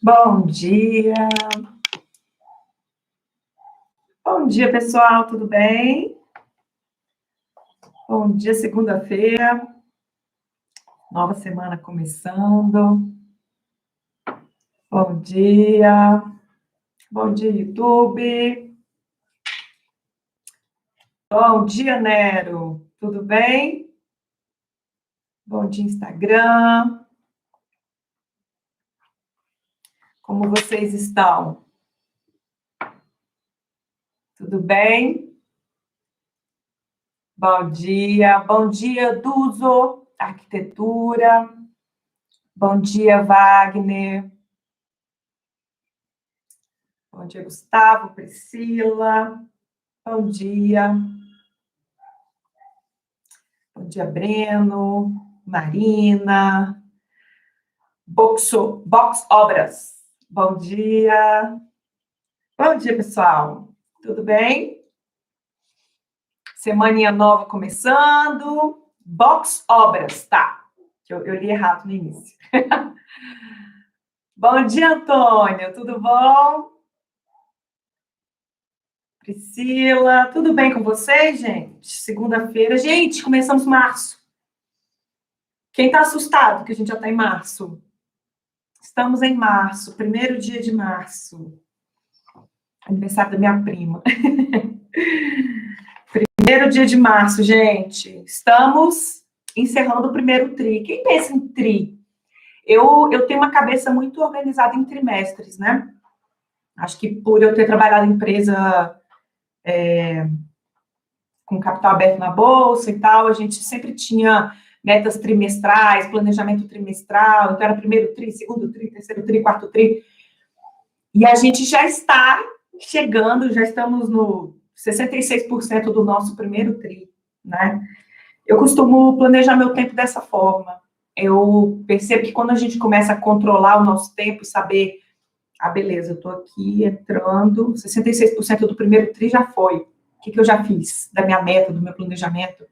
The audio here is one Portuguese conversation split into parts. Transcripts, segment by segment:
Bom dia! Bom dia, pessoal, tudo bem? Bom dia, segunda-feira, nova semana começando. Bom dia! Bom dia, YouTube! Bom dia, Nero! Tudo bem? Bom dia, Instagram! Como vocês estão? Tudo bem? Bom dia, Duzo, Arquitetura. Bom dia, Wagner. Bom dia, Gustavo, Priscila. Bom dia. Bom dia, Breno, Marina. Box Obras. Bom dia. Bom dia, pessoal. Tudo bem? Semaninha nova começando. Box Obras, tá. Eu li errado no início. Bom dia, Antônio. Tudo bom? Priscila, tudo bem com vocês, gente? Segunda-feira. Gente, começamos março. Quem tá assustado que a gente já tá em março? Estamos em março, primeiro dia de março. Aniversário da minha prima. Primeiro dia de março, gente. Estamos encerrando o primeiro tri. Quem pensa em tri? Eu tenho uma cabeça muito organizada em trimestres, né? Acho que por eu ter trabalhado em empresa com capital aberto na bolsa e tal, a gente sempre tinha metas trimestrais, planejamento trimestral, então era primeiro tri, segundo tri, terceiro tri, quarto tri. E a gente já está chegando, já estamos no 66% do nosso primeiro tri, né? Eu costumo planejar meu tempo dessa forma. Eu percebo que quando a gente começa a controlar o nosso tempo e saber, beleza, eu estou aqui entrando, 66% do primeiro tri já foi. O que eu já fiz da minha meta, do meu planejamento?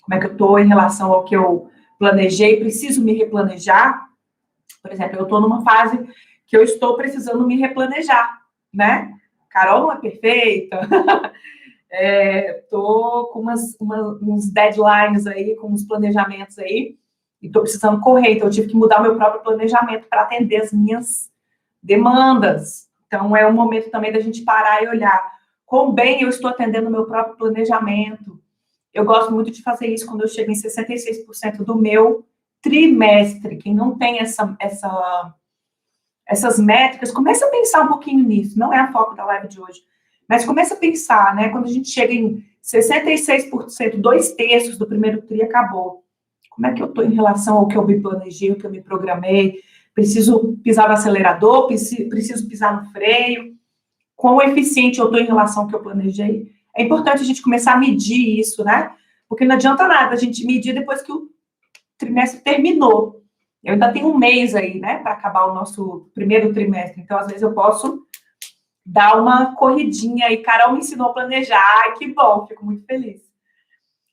Como é que eu estou em relação ao que eu planejei? Preciso me replanejar? Por exemplo, eu estou numa fase que eu estou precisando me replanejar, né? Carol não é perfeita, estou com uns deadlines aí, com uns planejamentos aí, e estou precisando correr, então eu tive que mudar o meu próprio planejamento para atender as minhas demandas. Então, é um momento também da gente parar e olhar quão bem eu estou atendendo o meu próprio planejamento. Eu gosto muito de fazer isso quando eu chego em 66% do meu trimestre. Quem não tem essas métricas, comece a pensar um pouquinho nisso. Não é a foco da live de hoje, mas comece a pensar, né? Quando a gente chega em 66%, 2/3 do primeiro tri acabou. Como é que eu estou em relação ao que eu me planejei, ao que eu me programei? Preciso pisar no acelerador? Preciso pisar no freio? Quão eficiente eu estou em relação ao que eu planejei? É importante a gente começar a medir isso, né? Porque não adianta nada a gente medir depois que o trimestre terminou. Eu ainda tenho um mês aí, né, para acabar o nosso primeiro trimestre. Então, às vezes, eu posso dar uma corridinha aí. Carol me ensinou a planejar. Ai, que bom, fico muito feliz.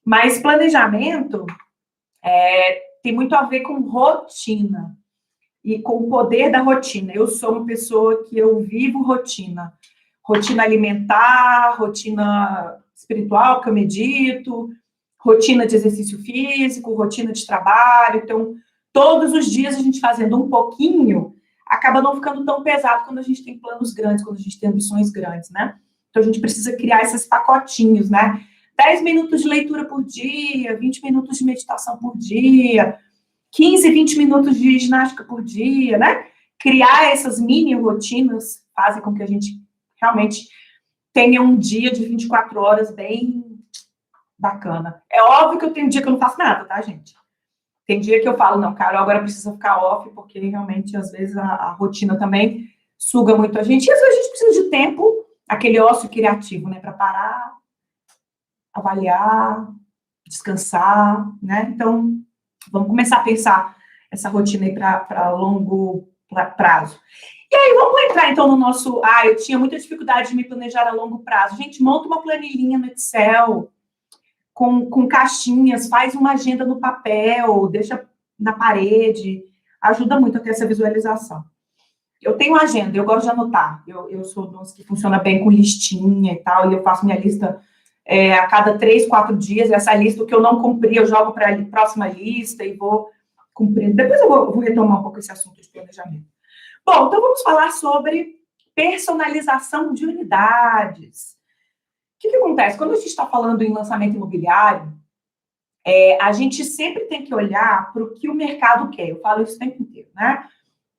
Mas planejamento tem muito a ver com rotina e com o poder da rotina. Eu sou uma pessoa que eu vivo rotina. Rotina alimentar, rotina espiritual, que eu medito, rotina de exercício físico, rotina de trabalho. Então, todos os dias a gente fazendo um pouquinho, acaba não ficando tão pesado quando a gente tem planos grandes, quando a gente tem ambições grandes, né? Então, a gente precisa criar esses pacotinhos, né? 10 minutos de leitura por dia, 20 minutos de meditação por dia, 15, 20 minutos de ginástica por dia, né? Criar essas mini rotinas fazem com que a gente realmente tenha um dia de 24 horas bem bacana. É óbvio que eu tenho dia que eu não faço nada, tá, gente? Tem dia que eu falo, não, Carol, agora precisa ficar off, porque realmente, às vezes, a rotina também suga muito a gente. E às vezes a gente precisa de tempo, aquele ócio criativo, né, para parar, avaliar, descansar, né? Então, vamos começar a pensar essa rotina aí para longo prazo. E aí, vamos entrar, então, no nosso... eu tinha muita dificuldade de me planejar a longo prazo. Gente, monta uma planilhinha no Excel, com caixinhas, faz uma agenda no papel, deixa na parede, ajuda muito a ter essa visualização. eu tenho agenda, eu gosto de anotar. Eu sou dos que funciona bem com listinha e tal, e eu faço minha lista a cada 3, 4 dias. Essa lista, o que eu não cumpri, eu jogo para a próxima lista e vou cumprindo. Depois eu vou retomar um pouco esse assunto de planejamento. Bom, então vamos falar sobre personalização de unidades. O que acontece? Quando a gente está falando em lançamento imobiliário, a gente sempre tem que olhar para o que o mercado quer. Eu falo isso o tempo inteiro, né?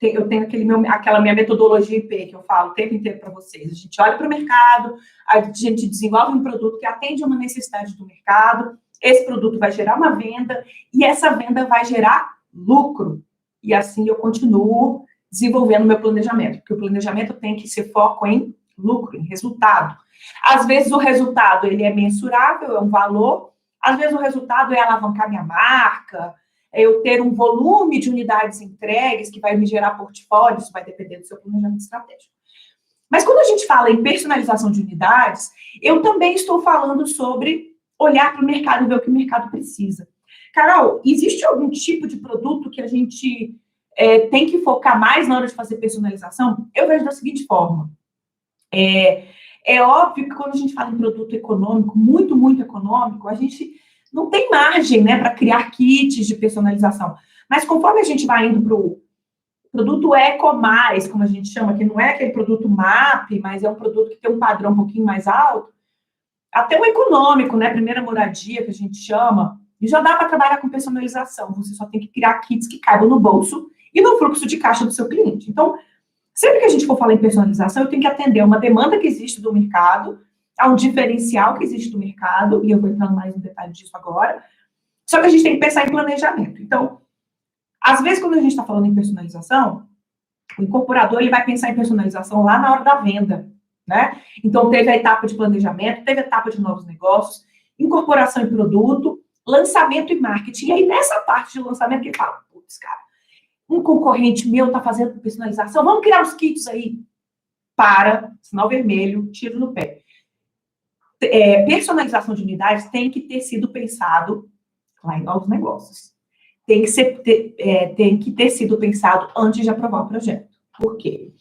Eu tenho aquela minha metodologia IP que eu falo o tempo inteiro para vocês. A gente olha para o mercado, a gente desenvolve um produto que atende uma necessidade do mercado, esse produto vai gerar uma venda, e essa venda vai gerar lucro. E assim eu continuo desenvolvendo meu planejamento, porque o planejamento tem que ser foco em lucro, em resultado. Às vezes o resultado ele é mensurável, é um valor, às vezes o resultado é alavancar minha marca, é eu ter um volume de unidades entregues que vai me gerar portfólio, isso vai depender do seu planejamento estratégico. Mas quando a gente fala em personalização de unidades, eu também estou falando sobre olhar para o mercado e ver o que o mercado precisa. Carol, existe algum tipo de produto que a gente tem que focar mais na hora de fazer personalização? Eu vejo da seguinte forma. É óbvio que quando a gente fala em produto econômico, muito, muito econômico, a gente não tem margem, né, para criar kits de personalização. Mas conforme a gente vai indo para o produto eco mais, como a gente chama, que não é aquele produto MAP, mas é um produto que tem um padrão um pouquinho mais alto, até o econômico, né, primeira moradia, que a gente chama, e já dá para trabalhar com personalização. Você só tem que criar kits que caibam no bolso e no fluxo de caixa do seu cliente. Então, sempre que a gente for falar em personalização, eu tenho que atender a uma demanda que existe do mercado, a um diferencial que existe do mercado, e eu vou entrar mais no detalhe disso agora, só que a gente tem que pensar em planejamento. Então, às vezes, quando a gente está falando em personalização, o incorporador ele vai pensar em personalização lá na hora da venda, né? Então, teve a etapa de planejamento, teve a etapa de novos negócios, incorporação em produto, lançamento e marketing. E aí, nessa parte de lançamento, que ele fala, putz, cara, um concorrente meu está fazendo personalização, vamos criar os kits aí. Para, sinal vermelho, tiro no pé. Personalização de unidades tem que ter sido pensado lá em novos negócios. Tem que ter sido pensado antes de aprovar o projeto. Por quê?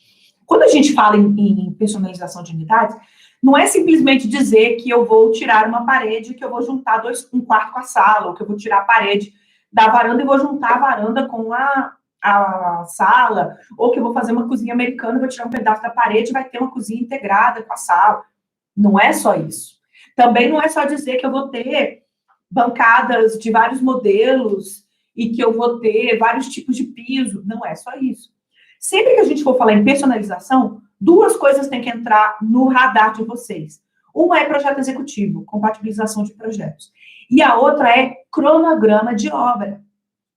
Quando a gente fala em personalização de unidades, não é simplesmente dizer que eu vou tirar uma parede, que eu vou juntar um quarto com a sala, ou que eu vou tirar a parede da varanda e vou juntar a varanda com a sala, ou que eu vou fazer uma cozinha americana, vou tirar um pedaço da parede e vai ter uma cozinha integrada com a sala. Não é só isso. Também não é só dizer que eu vou ter bancadas de vários modelos e que eu vou ter vários tipos de piso. Não é só isso. Sempre que a gente for falar em personalização, duas coisas têm que entrar no radar de vocês. Uma é projeto executivo, compatibilização de projetos. E a outra é cronograma de obra.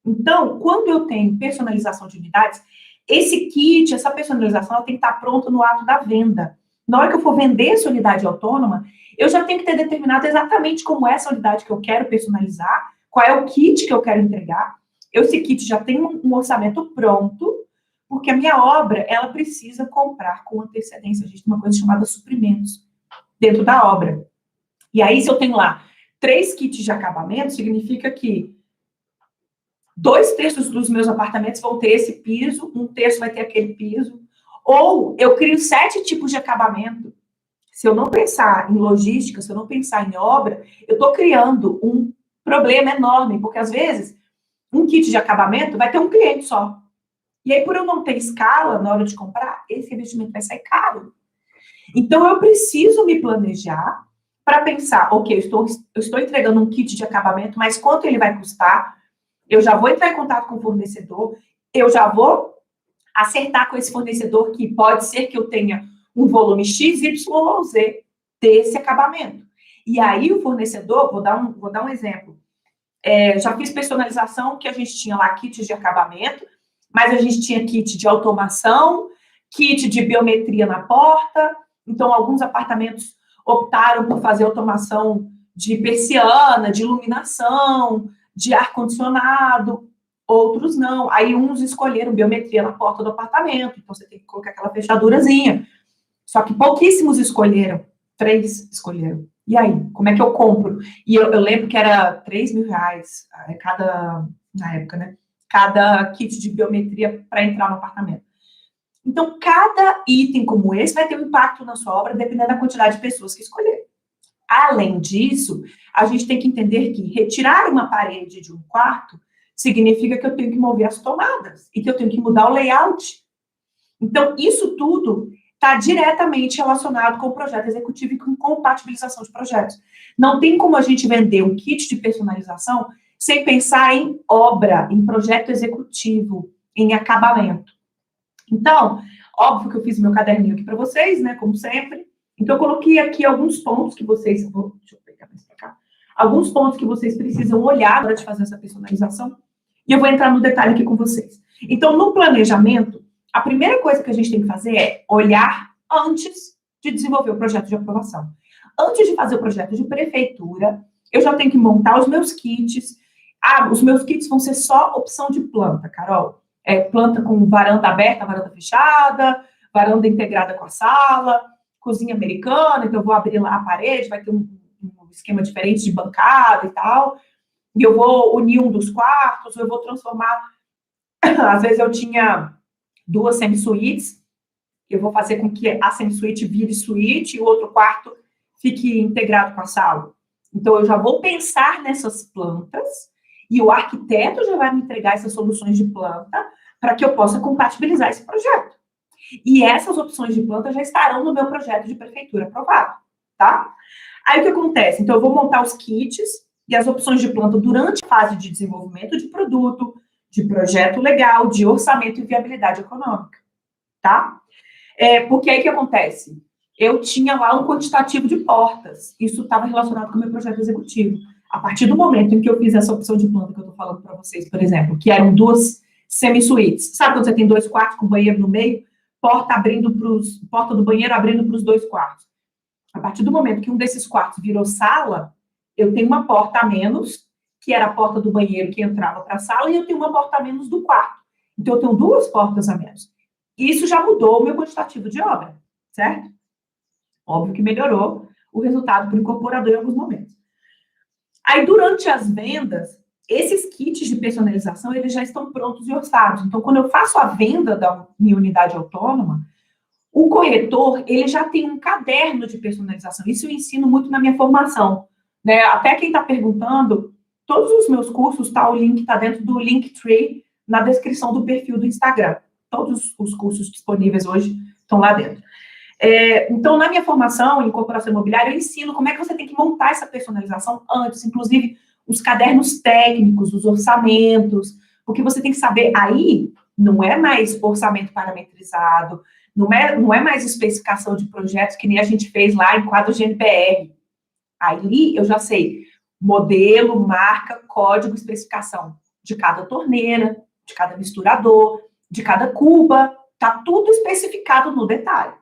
Então, quando eu tenho personalização de unidades, esse kit, essa personalização, ela tem que estar pronta no ato da venda. Na hora que eu for vender essa unidade autônoma, eu já tenho que ter determinado exatamente como é essa unidade que eu quero personalizar, qual é o kit que eu quero entregar. Esse kit já tem um orçamento pronto, porque a minha obra, ela precisa comprar com antecedência. A gente tem uma coisa chamada suprimentos dentro da obra. E aí, se eu tenho lá 3 kits de acabamento, significa que 2/3 dos meus apartamentos vão ter esse piso, 1/3 vai ter aquele piso. Ou eu crio 7 tipos de acabamento. Se eu não pensar em logística, se eu não pensar em obra, eu estou criando um problema enorme, porque às vezes um kit de acabamento vai ter um cliente só. E aí, por eu não ter escala na hora de comprar, esse investimento vai sair caro. Então, eu preciso me planejar para pensar, ok, eu estou entregando um kit de acabamento, mas quanto ele vai custar? Eu já vou entrar em contato com o fornecedor, eu já vou acertar com esse fornecedor que pode ser que eu tenha um volume X, Y ou Z desse acabamento. E aí, o fornecedor, vou dar um exemplo. Já fiz personalização que a gente tinha lá kits de acabamento, mas a gente tinha kit de automação, kit de biometria na porta. Então, alguns apartamentos optaram por fazer automação de persiana, de iluminação, de ar-condicionado, outros não. Aí, uns escolheram biometria na porta do apartamento, então você tem que colocar aquela fechadurazinha. Só que pouquíssimos escolheram, 3 escolheram. E aí, como é que eu compro? E eu lembro que era R$3.000 na época, né? Cada kit de biometria para entrar no apartamento. Então, cada item como esse vai ter um impacto na sua obra, dependendo da quantidade de pessoas que escolher. Além disso, a gente tem que entender que retirar uma parede de um quarto significa que eu tenho que mover as tomadas e que eu tenho que mudar o layout. Então, isso tudo está diretamente relacionado com o projeto executivo e com compatibilização de projetos. Não tem como a gente vender um kit de personalização sem pensar em obra, em projeto executivo, em acabamento. Então, óbvio que eu fiz meu caderninho aqui para vocês, né, como sempre. Então, eu coloquei aqui alguns pontos que vocês... Deixa eu pegar mais para cá. Alguns pontos que vocês precisam olhar na hora de fazer essa personalização. E eu vou entrar no detalhe aqui com vocês. Então, no planejamento, a primeira coisa que a gente tem que fazer é olhar antes de desenvolver o projeto de aprovação. Antes de fazer o projeto de prefeitura, eu já tenho que montar os meus kits. Os meus kits vão ser só opção de planta, Carol. Planta com varanda aberta, varanda fechada, varanda integrada com a sala, cozinha americana, então eu vou abrir lá a parede, vai ter um esquema diferente de bancada e tal, e eu vou unir um dos quartos, eu vou transformar, às vezes eu tinha 2 semi-suítes, eu vou fazer com que a semi-suíte vire suíte e o outro quarto fique integrado com a sala. Então, eu já vou pensar nessas plantas e o arquiteto já vai me entregar essas soluções de planta para que eu possa compatibilizar esse projeto. E essas opções de planta já estarão no meu projeto de prefeitura aprovado, tá? Aí, o que acontece? Então, eu vou montar os kits e as opções de planta durante a fase de desenvolvimento de produto, de projeto legal, de orçamento e viabilidade econômica, tá? Porque aí o que acontece? Eu tinha lá um quantitativo de portas, isso estava relacionado com o meu projeto executivo. A partir do momento em que eu fiz essa opção de planta que eu estou falando para vocês, por exemplo, que eram 2 semi-suítes, sabe quando você tem 2 quartos com banheiro no meio, porta do banheiro abrindo para os 2 quartos. A partir do momento que um desses quartos virou sala, eu tenho uma porta a menos, que era a porta do banheiro que entrava para a sala, e eu tenho uma porta a menos do quarto. Então, eu tenho 2 portas a menos. Isso já mudou o meu quantitativo de obra, certo? Óbvio que melhorou o resultado para o incorporador em alguns momentos. Aí, durante as vendas, esses kits de personalização, eles já estão prontos e orçados. Então, quando eu faço a venda da minha unidade autônoma, o corretor, ele já tem um caderno de personalização. Isso eu ensino muito na minha formação, né? Até quem está perguntando, todos os meus cursos, o link está dentro do Linktree, na descrição do perfil do Instagram. Todos os cursos disponíveis hoje estão lá dentro. Então, na minha formação em incorporação imobiliária, eu ensino como é que você tem que montar essa personalização antes, inclusive os cadernos técnicos, os orçamentos, porque você tem que saber, aí não é mais orçamento parametrizado, não é mais especificação de projetos que nem a gente fez lá em quadro GNPR. Aí eu já sei modelo, marca, código, especificação de cada torneira, de cada misturador, de cada cuba, tá tudo especificado no detalhe.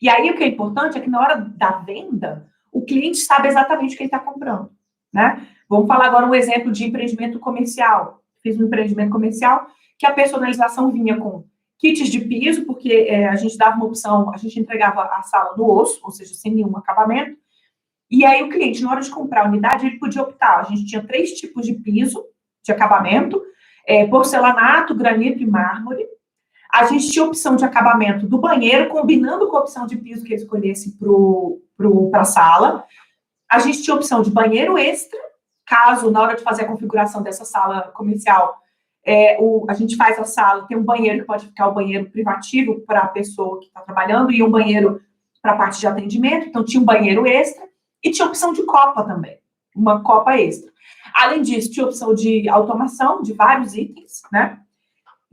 E aí o que é importante é que na hora da venda, o cliente sabe exatamente o que ele está comprando, né? Vamos falar agora um exemplo de empreendimento comercial. Fiz um empreendimento comercial que a personalização vinha com kits de piso, porque a gente dava uma opção, a gente entregava a sala no osso, ou seja, sem nenhum acabamento, e aí o cliente, na hora de comprar a unidade, ele podia optar. A gente tinha 3 tipos de piso, de acabamento, porcelanato, granito e mármore. A gente tinha opção de acabamento do banheiro, combinando com a opção de piso que ele escolhesse para a sala. A gente tinha opção de banheiro extra, caso, na hora de fazer a configuração dessa sala comercial, a gente faz a sala, tem um banheiro que pode ficar o banheiro privativo para a pessoa que está trabalhando e um banheiro para a parte de atendimento. Então, tinha um banheiro extra e tinha opção de copa também, uma copa extra. Além disso, tinha opção de automação de vários itens, né?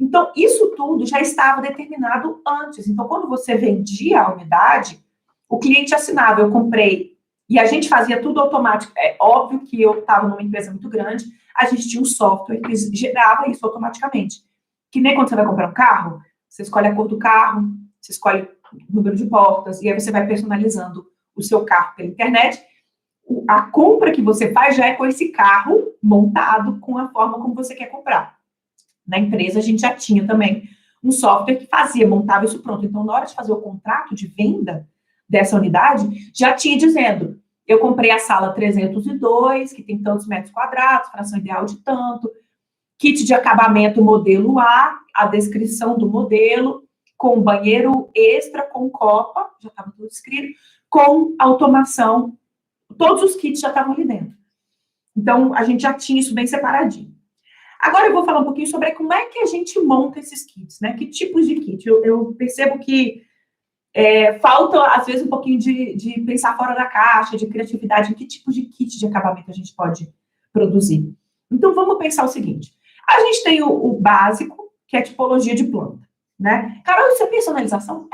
Então, isso tudo já estava determinado antes. Então, quando você vendia a unidade, o cliente assinava, eu comprei, e a gente fazia tudo automático. É óbvio que eu estava numa empresa muito grande, a gente tinha um software que gerava isso automaticamente. Que nem quando você vai comprar um carro, você escolhe a cor do carro, você escolhe o número de portas, e aí você vai personalizando o seu carro pela internet. A compra que você faz já é com esse carro montado com a forma como você quer comprar. Na empresa, a gente já tinha também um software que montava isso pronto. Então, na hora de fazer o contrato de venda dessa unidade, já tinha dizendo, eu comprei a sala 302, que tem tantos metros quadrados, fração ideal de tanto, kit de acabamento modelo A descrição do modelo, com banheiro extra, com copa, já estava tudo escrito, com automação, todos os kits já estavam ali dentro. Então, a gente já tinha isso bem separadinho. Agora eu vou falar um pouquinho sobre como é que a gente monta esses kits, né? Que tipos de kit? Eu percebo que falta, às vezes, um pouquinho de pensar fora da caixa, de criatividade, em que tipo de kit de acabamento a gente pode produzir. Então, vamos pensar o seguinte. A gente tem o básico, que é tipologia de planta, né? Carol, isso é personalização?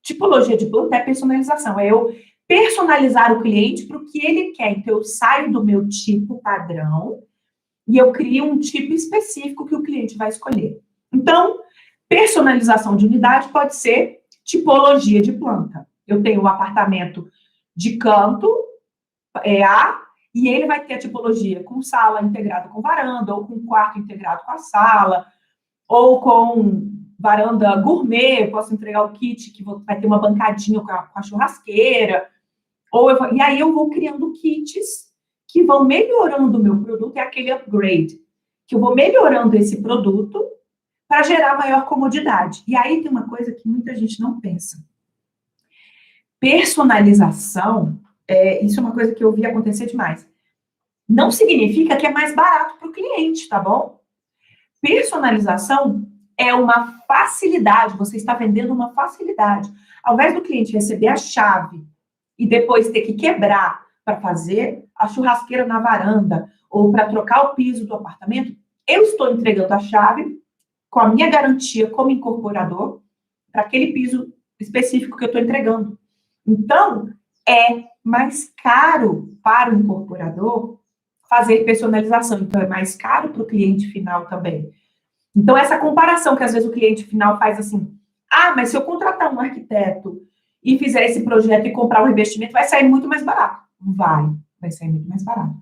Tipologia de planta é personalização. É eu personalizar o cliente para o que ele quer. Então, eu saio do meu tipo padrão e eu crio um tipo específico que o cliente vai escolher. Então, personalização de unidade pode ser tipologia de planta. Eu tenho um apartamento de canto, A, e ele vai ter a tipologia com sala integrada com varanda, ou com quarto integrado com a sala, ou com varanda gourmet, eu posso entregar o kit que vai ter uma bancadinha com a churrasqueira, e aí eu vou criando kits que vão melhorando o meu produto, é aquele upgrade, que eu vou melhorando esse produto para gerar maior comodidade. E aí tem uma coisa que muita gente não pensa. Personalização, isso é uma coisa que eu vi acontecer demais. Não significa que é mais barato para o cliente, tá bom? Personalização é uma facilidade, você está vendendo uma facilidade. Ao invés do cliente receber a chave e depois ter que quebrar para fazer a churrasqueira na varanda ou para trocar o piso do apartamento, eu estou entregando a chave com a minha garantia como incorporador para aquele piso específico que eu estou entregando. Então, é mais caro para o incorporador fazer personalização. Então, é mais caro para o cliente final também. Então, essa comparação que às vezes o cliente final faz assim, mas se eu contratar um arquiteto e fizer esse projeto e comprar um investimento, vai sair muito mais barato. Vai sair muito mais barato.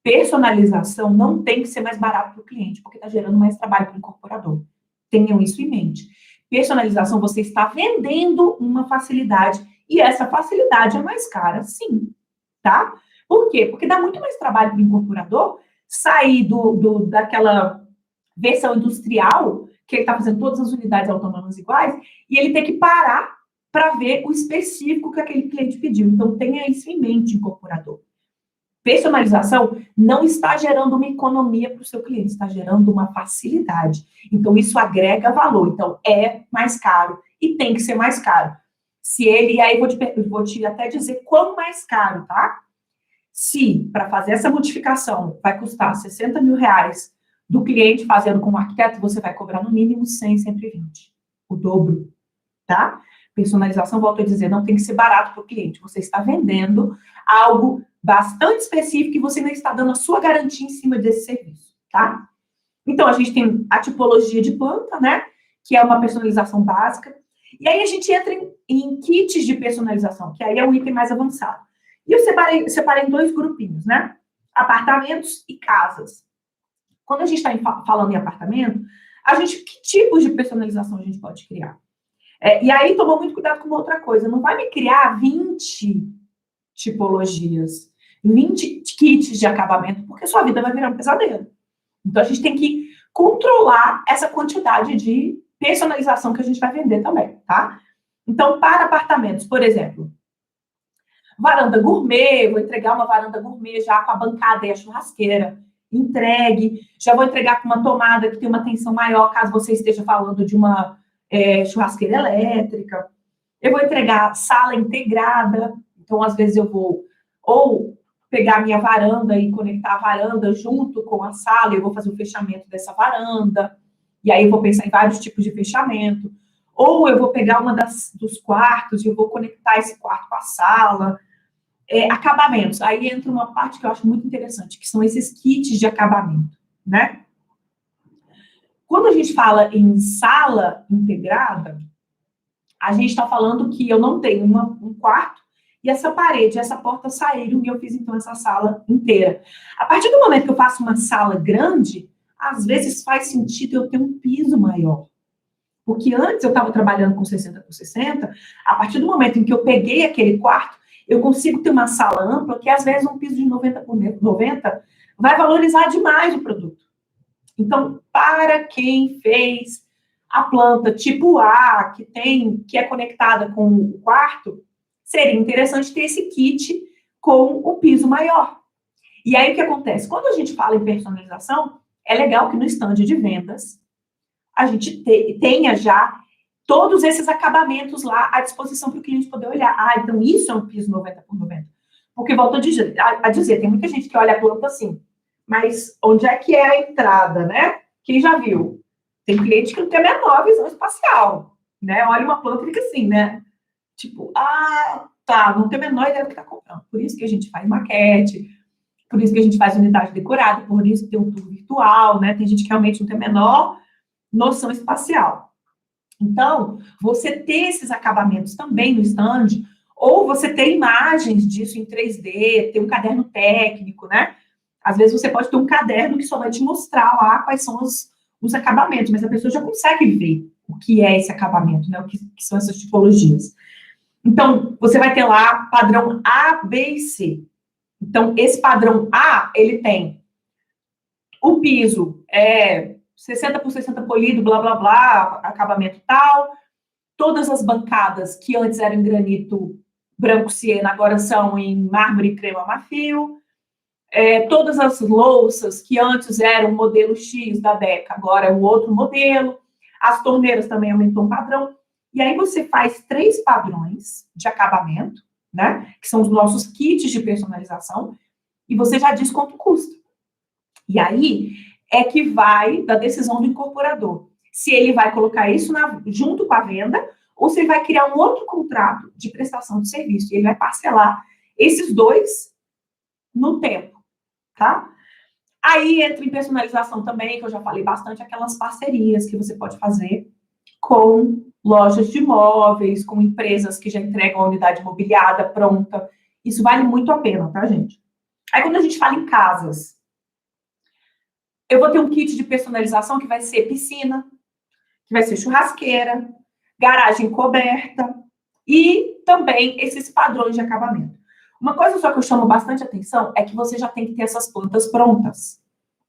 Personalização não tem que ser mais barato para o cliente, porque está gerando mais trabalho para o incorporador. Tenham isso em mente. Personalização, você está vendendo uma facilidade, e essa facilidade é mais cara, sim, tá? Por quê? Porque dá muito mais trabalho para o incorporador sair daquela versão industrial, que ele está fazendo todas as unidades autônomas iguais, e ele tem que parar para ver o específico que aquele cliente pediu. Então, tenha isso em mente, incorporador. Personalização não está gerando uma economia para o seu cliente, está gerando uma facilidade. Então, isso agrega valor. Então, é mais caro e tem que ser mais caro. E aí vou te até dizer quão mais caro, tá? Se, para fazer essa modificação, vai custar 60 mil reais do cliente fazendo com o arquiteto, você vai cobrar no mínimo 100, 120. O dobro, tá? Personalização, volto a dizer, não tem que ser barato para o cliente. Você está vendendo algo bastante específico e você ainda está dando a sua garantia em cima desse serviço, tá? Então, a gente tem a tipologia de planta, né? Que é uma personalização básica. E aí a gente entra em kits de personalização, que aí é o item mais avançado. E eu separei em dois grupinhos, né? Apartamentos e casas. Quando a gente está falando em apartamento, que tipos de personalização a gente pode criar? E aí, toma muito cuidado com uma outra coisa. Não vai me criar 20 tipologias, 20 kits de acabamento, porque sua vida vai virar um pesadelo. Então, a gente tem que controlar essa quantidade de personalização que a gente vai vender também, tá? Então, para apartamentos, por exemplo, varanda gourmet, vou entregar uma varanda gourmet já com a bancada e a churrasqueira. Entregue, já vou entregar com uma tomada que tem uma tensão maior, caso você esteja falando de uma churrasqueira elétrica. Eu vou entregar sala integrada, então às vezes eu vou ou pegar a minha varanda e conectar a varanda junto com a sala, eu vou fazer o fechamento dessa varanda, e aí eu vou pensar em vários tipos de fechamento, ou eu vou pegar uma dos quartos e eu vou conectar esse quarto com a sala. Acabamentos, aí entra uma parte que eu acho muito interessante, que são esses kits de acabamento, né? Quando a gente fala em sala integrada, a gente está falando que eu não tenho um quarto e essa parede, essa porta saíram e eu fiz, então, essa sala inteira. A partir do momento que eu faço uma sala grande, às vezes faz sentido eu ter um piso maior. Porque antes eu estava trabalhando com 60 por 60, a partir do momento em que eu peguei aquele quarto, eu consigo ter uma sala ampla, que às vezes um piso de 90 por 90 vai valorizar demais o produto. Então, para quem fez A planta tipo A, que é conectada com o quarto, seria interessante ter esse kit com o piso maior. E aí, o que acontece? Quando a gente fala em personalização, é legal que no stand de vendas a gente tenha já todos esses acabamentos lá à disposição para o cliente poder olhar. Ah, então isso é um piso 90 por 90. Porque, volto a dizer, tem muita gente que olha a planta assim, mas onde é que é a entrada, né? Quem já viu? Tem cliente que não tem a menor visão espacial, né? Olha uma planta e fica assim, né? Tipo, tá, não tem a menor ideia do que está comprando. Por isso que a gente faz maquete, por isso que a gente faz unidade decorada, por isso que tem um tour virtual, né? Tem gente que realmente não tem a menor noção espacial. Então, você ter esses acabamentos também no stand, ou você ter imagens disso em 3D, ter um caderno técnico, né? Às vezes você pode ter um caderno que só vai te mostrar lá quais são os acabamentos, mas a pessoa já consegue ver o que é esse acabamento, né? O que são essas tipologias. Então, você vai ter lá padrão A, B e C. Então, esse padrão A, ele tem o piso, 60 por 60 polido, blá, blá, blá, acabamento tal. Todas as bancadas que antes eram em granito branco siena, agora são em mármore crema marfil. Todas as louças que antes eram o modelo X da Deca, agora é o outro modelo. As torneiras também aumentou um padrão. E aí você faz 3 padrões de acabamento, né? Que são os nossos kits de personalização, e você já diz quanto custa. E aí é que vai da decisão do incorporador. Se ele vai colocar isso junto com a venda, ou se ele vai criar um outro contrato de prestação de serviço. E ele vai parcelar esses 2 no tempo, tá? Aí entra em personalização também, que eu já falei bastante, aquelas parcerias que você pode fazer com lojas de imóveis, com empresas que já entregam a unidade imobiliada pronta. Isso vale muito a pena, tá, gente? Aí, quando a gente fala em casas, eu vou ter um kit de personalização que vai ser piscina, que vai ser churrasqueira, garagem coberta e também esses padrões de acabamento. Uma coisa só que eu chamo bastante atenção é que você já tem que ter essas plantas prontas,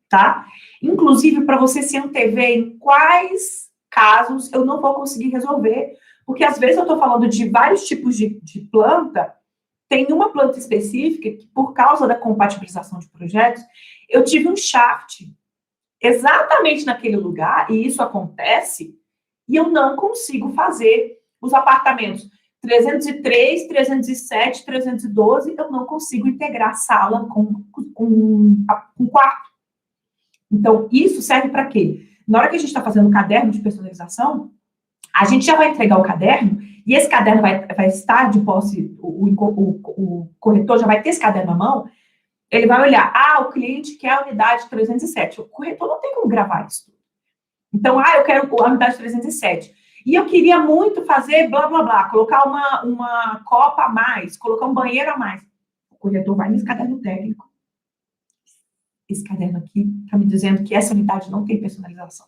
tá? Inclusive, para você se antever em quais casos eu não vou conseguir resolver, porque às vezes eu estou falando de vários tipos de planta, tem uma planta específica que, por causa da compatibilização de projetos, eu tive um shaft exatamente naquele lugar, e isso acontece, e eu não consigo fazer os apartamentos 303, 307, 312, eu não consigo integrar sala com quarto. Então, isso serve para quê? Na hora que a gente está fazendo o caderno de personalização, a gente já vai entregar o caderno, e esse caderno vai estar de posse, o corretor já vai ter esse caderno na mão, ele vai olhar, o cliente quer a unidade 307. O corretor não tem como gravar isso. Então, eu quero a unidade 307. E eu queria muito fazer blá, blá, blá, colocar uma copa a mais, colocar um banheiro a mais. O corretor vai nesse caderno técnico. Esse caderno aqui está me dizendo que essa unidade não tem personalização.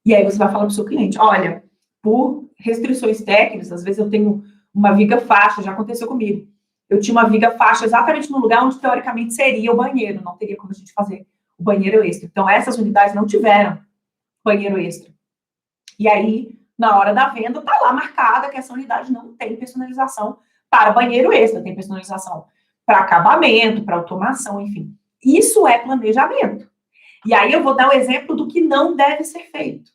E aí você vai falar para o seu cliente, olha, por restrições técnicas, às vezes eu tenho uma viga faixa, já aconteceu comigo. Eu tinha uma viga faixa exatamente no lugar onde, teoricamente, seria o banheiro. Não teria como a gente fazer o banheiro extra. Então, essas unidades não tiveram banheiro extra. E aí, na hora da venda, está lá marcada que essa unidade não tem personalização para banheiro extra. Tem personalização para acabamento, para automação, enfim. Isso é planejamento. E aí eu vou dar o exemplo do que não deve ser feito.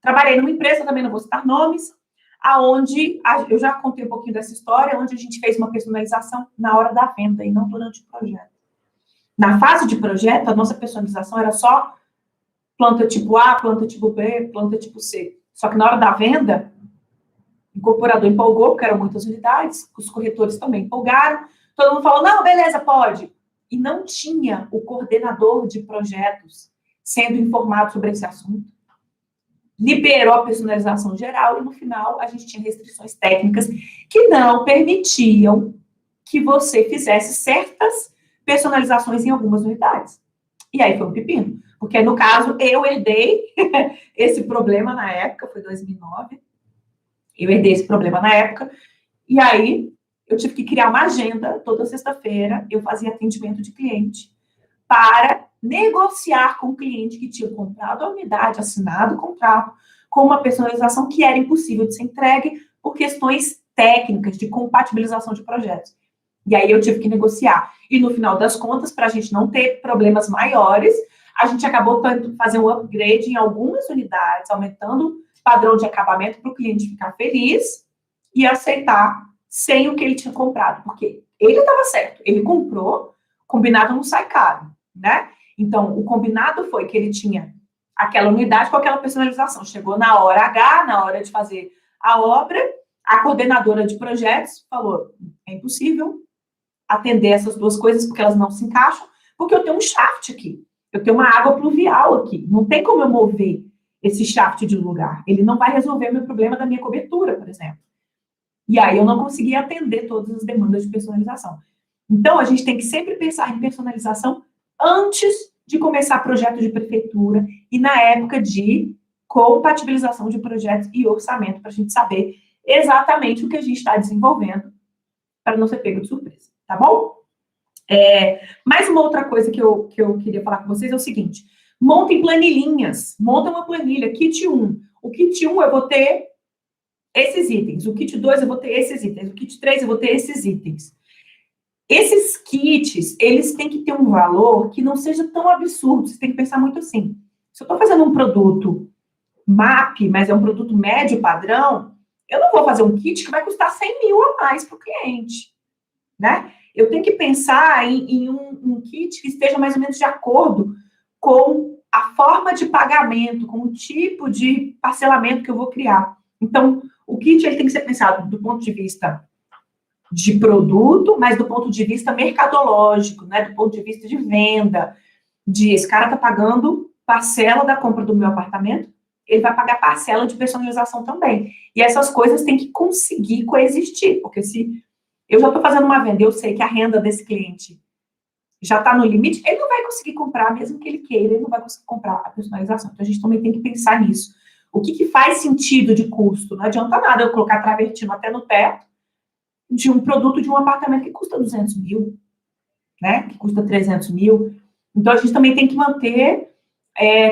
Trabalhei numa empresa, também não vou citar nomes, aonde eu já contei um pouquinho dessa história, onde a gente fez uma personalização na hora da venda e não durante o projeto. Na fase de projeto, a nossa personalização era só planta tipo A, planta tipo B, planta tipo C. Só que na hora da venda, o incorporador empolgou, porque eram muitas unidades, os corretores também empolgaram, todo mundo falou, não, beleza, pode. E não tinha o coordenador de projetos sendo informado sobre esse assunto. Liberou a personalização geral e, no final, a gente tinha restrições técnicas que não permitiam que você fizesse certas personalizações em algumas unidades. E aí foi um pepino. Porque, no caso, eu herdei esse problema na época, foi 2009. Eu herdei esse problema na época. E aí, eu tive que criar uma agenda. Toda sexta-feira, eu fazia atendimento de cliente para negociar com o cliente que tinha comprado a unidade, assinado o contrato, com uma personalização que era impossível de ser entregue por questões técnicas de compatibilização de projetos. E aí eu tive que negociar. E no final das contas, para a gente não ter problemas maiores, a gente acabou fazendo um upgrade em algumas unidades, aumentando o padrão de acabamento para o cliente ficar feliz e aceitar sem o que ele tinha comprado. Porque ele estava certo, ele comprou, combinado não sai caro, né? Então, o combinado foi que ele tinha aquela unidade com aquela personalização. Chegou na hora H, na hora de fazer a obra, a coordenadora de projetos falou, é impossível atender essas duas coisas porque elas não se encaixam, porque eu tenho um shaft aqui, eu tenho uma água pluvial aqui, não tem como eu mover esse shaft de lugar, ele não vai resolver o meu problema da minha cobertura, por exemplo. E aí eu não consegui atender todas as demandas de personalização. Então, a gente tem que sempre pensar em personalização antes de começar projeto de prefeitura e na época de compatibilização de projetos e orçamento, para a gente saber exatamente o que a gente está desenvolvendo, para não ser pego de surpresa, tá bom? Mais uma outra coisa que eu queria falar com vocês é o seguinte, montem planilhinhas, monta uma planilha, kit 1. O kit 1 eu vou ter esses itens, o kit 2 eu vou ter esses itens, o kit 3 eu vou ter esses itens. Esses kits, eles têm que ter um valor que não seja tão absurdo, você tem que pensar muito assim, se eu estou fazendo um produto MAP, mas é um produto médio padrão, eu não vou fazer um kit que vai custar 100 mil a mais para o cliente, né? Eu tenho que pensar em um kit que esteja mais ou menos de acordo com a forma de pagamento, com o tipo de parcelamento que eu vou criar. Então, o kit ele tem que ser pensado do ponto de vista de produto, mas do ponto de vista mercadológico, né? Do ponto de vista de venda, esse cara está pagando parcela da compra do meu apartamento, ele vai pagar parcela de personalização também. E essas coisas têm que conseguir coexistir, porque se eu já estou fazendo uma venda, eu sei que a renda desse cliente já está no limite, ele não vai conseguir comprar, mesmo que ele queira, ele não vai conseguir comprar a personalização. Então, a gente também tem que pensar nisso. O que faz sentido de custo? Não adianta nada eu colocar travertino até no teto de um produto de um apartamento que custa 200 mil, né? Que custa 300 mil. Então, a gente também tem que manter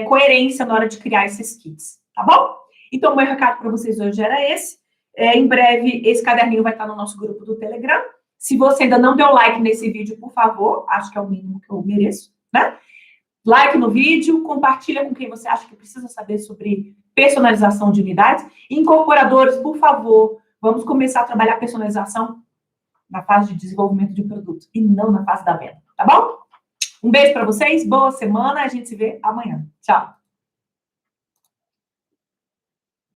coerência na hora de criar esses kits, tá bom? Então, o meu recado para vocês hoje era esse. Em breve, esse caderninho vai estar no nosso grupo do Telegram. Se você ainda não deu like nesse vídeo, por favor, acho que é o mínimo que eu mereço, né? Like no vídeo, compartilha com quem você acha que precisa saber sobre personalização de unidades. Incorporadores, por favor, vamos começar a trabalhar personalização na fase de desenvolvimento de produto e não na fase da venda, tá bom? Um beijo para vocês, boa semana, a gente se vê amanhã. Tchau!